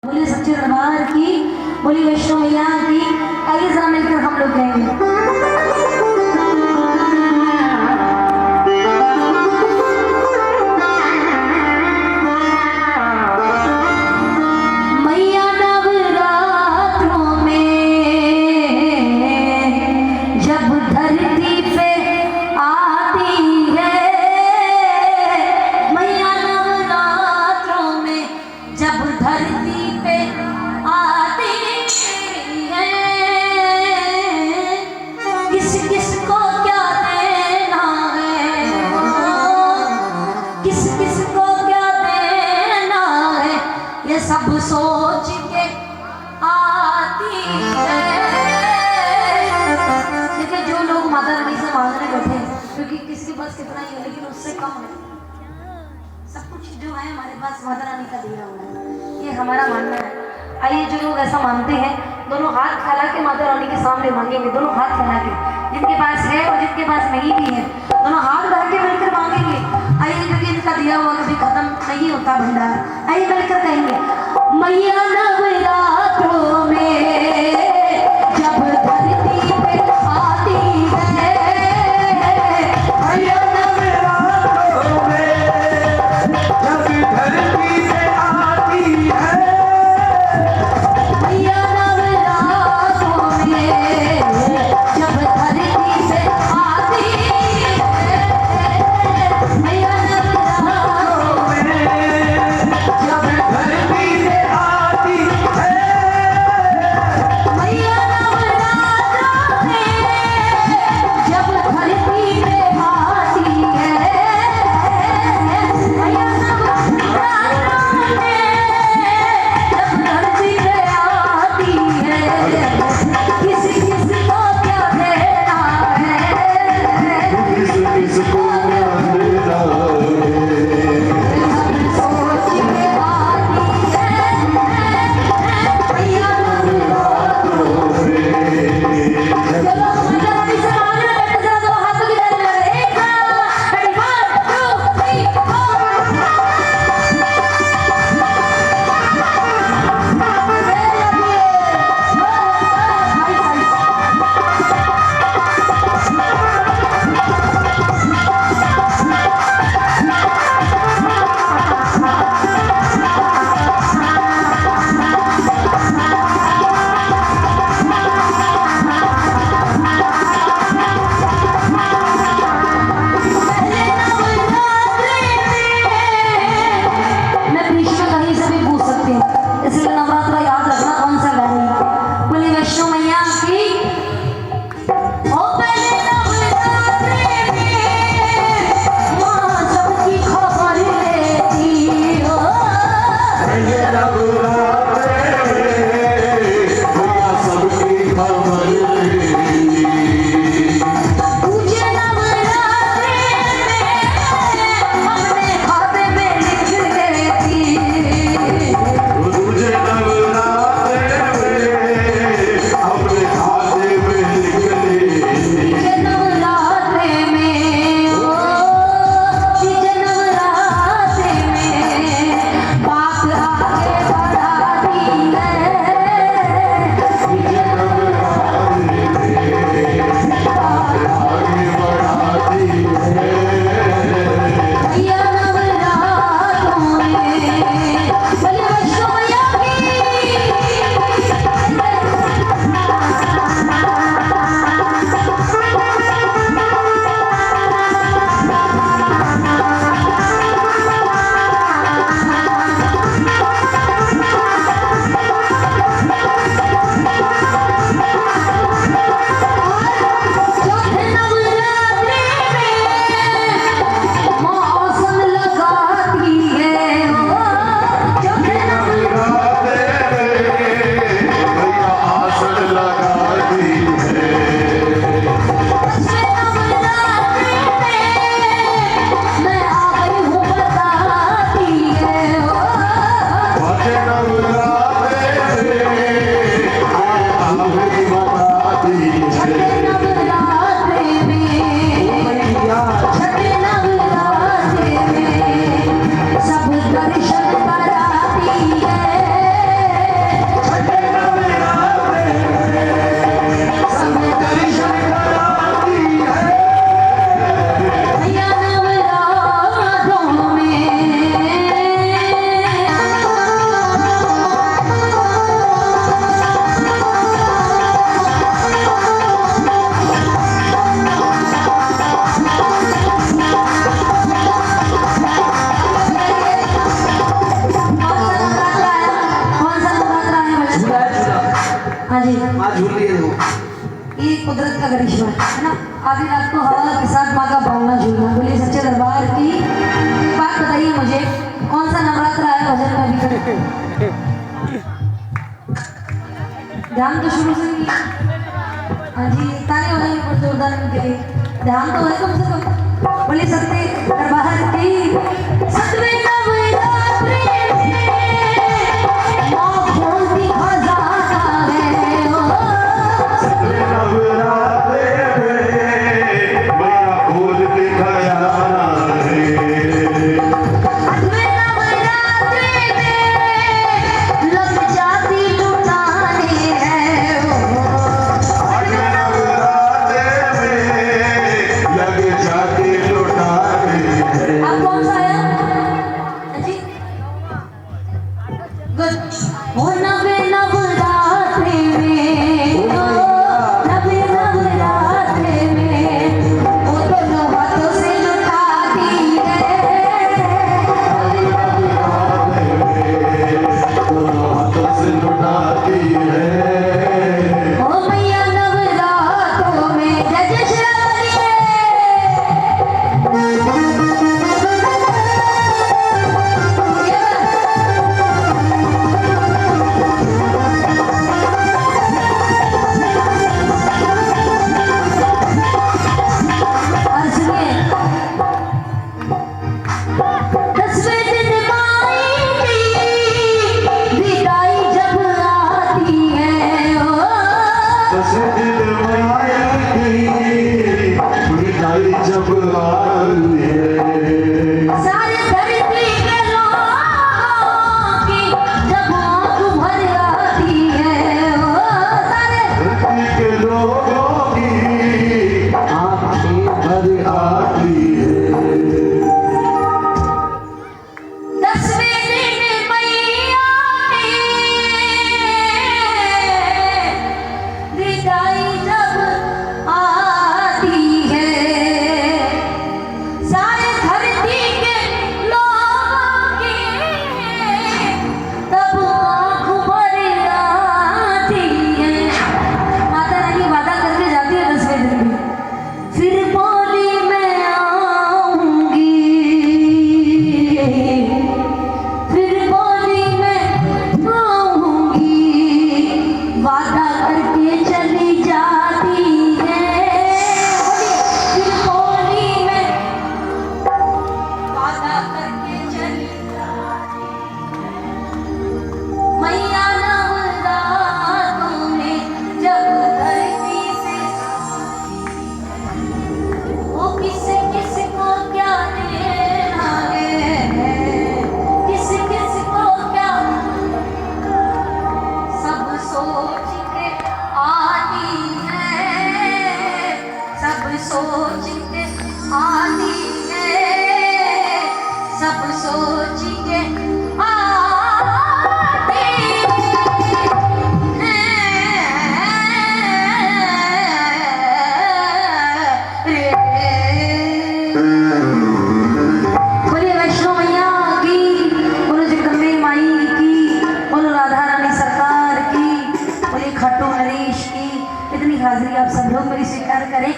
बोले सच्चे दरबार की, बोली वैष्णो मैया की। आइए जरा मिलकर हम लोग गाएंगे। सब सोच के आती है। देखिए जो लोग माता रानी से मांगने बैठे, क्योंकि किसी के पास कितना ही है लेकिन उससे कम है। सब कुछ जो है हमारे पास माता रानी का दिया हुआ है, ये हमारा मानना है। आइए जो लोग ऐसा मानते हैं दोनों हाथ फैला के माता रानी के सामने मांगेंगे, दोनों हाथ फैला के, जिनके पास है और जिनके पास नहीं भी है दोनों हाथ बढ़ा के मिलकर मांगेंगे। आइए क्योंकि इनका दिया हुआ कभी खत्म नहीं होता भंडार। आइए मिलकर कहेंगे मैया नवरात्रों में जब धरती पे आती है, मैया नवरात्रों में जब धरती पे आती है, मैया नवरात्रों में जब धरती पे आती है, मैया नवरात्रों में जब धरती पे आती है, मैया नवरात्रों में जब धरती पे आती है, मैया नवरात्रों में जब धरती पे आती है, किसी किसी को क्या देना है, किस किसको क्या देना है, सोच के आती है, मैया नवरात्रों में हाँ जी, माँ झूल रही है देखो। ये कुदरत का करिश्मा है ना। आधी रात को हवा के साथ माँ का भावना झूलना। बोलिए सच्चे दरबार की। एक बात बताइए मुझे, कौन सा नवरात्र आया भजन में अभी तक? ध्यान तो शुरू से ही है। हाँ जी, ताली बजाइए पर जोरदार के लिए। ध्यान तो है कम से कम। बोलिए सत्य दरबार की। सतवें नवरात्रि में माँ खोलती खजाना है ओ। नवरात्रे में मैया खोल के खजाना है। सतवें नवरात्रि में लग जाती लुटाने है ओ। आज नवरात्रे में लग जाते लुटाने हैं। अब कौन सा आया? जी गुड। वो नवे नवरात्रि में ओ, नवे नवरात्रि में वो दोनों हाथों से लुटाती है। दोनों हाथों से लुटाती है। ओ मैया नवरात्रों में जय जय श्री और सुनिए, 10वें दिन माई की विदाई जब आती है ओ। दस दिन माया की विदाई जब आती है। सारी धरती के लोगों की जब आँख भर आती है ओ। सारे धरती के लोगों की आँखें भर आती है। 10वें दिन मैया की विदाई जब आती है, सारे धरती के लोगों की तब आँख भर आती है। माता रानी वादा करके जाती है 10वें दिन भी, फिर बोली मैं आऊंगी, फिर बोली मैं आऊंगी, वादा करके चली जाती है। फिर बोली मैं वादा करके चली जाती है। मैया नवरात्रों में जब धरती पे वो किस किस को क्या देना है, किस किस को क्या, सब सोच के आती है, सब सोच के आती है, सब सोच के आती है। बोलिए वैष्णो मैया की, बोलो जगदम्बे माई की, बोलो राधा रानी सरकार की, बोलिए खाटू नरेश की। इतनी हाजिरी आप सब लोग मेरी स्वीकार करें।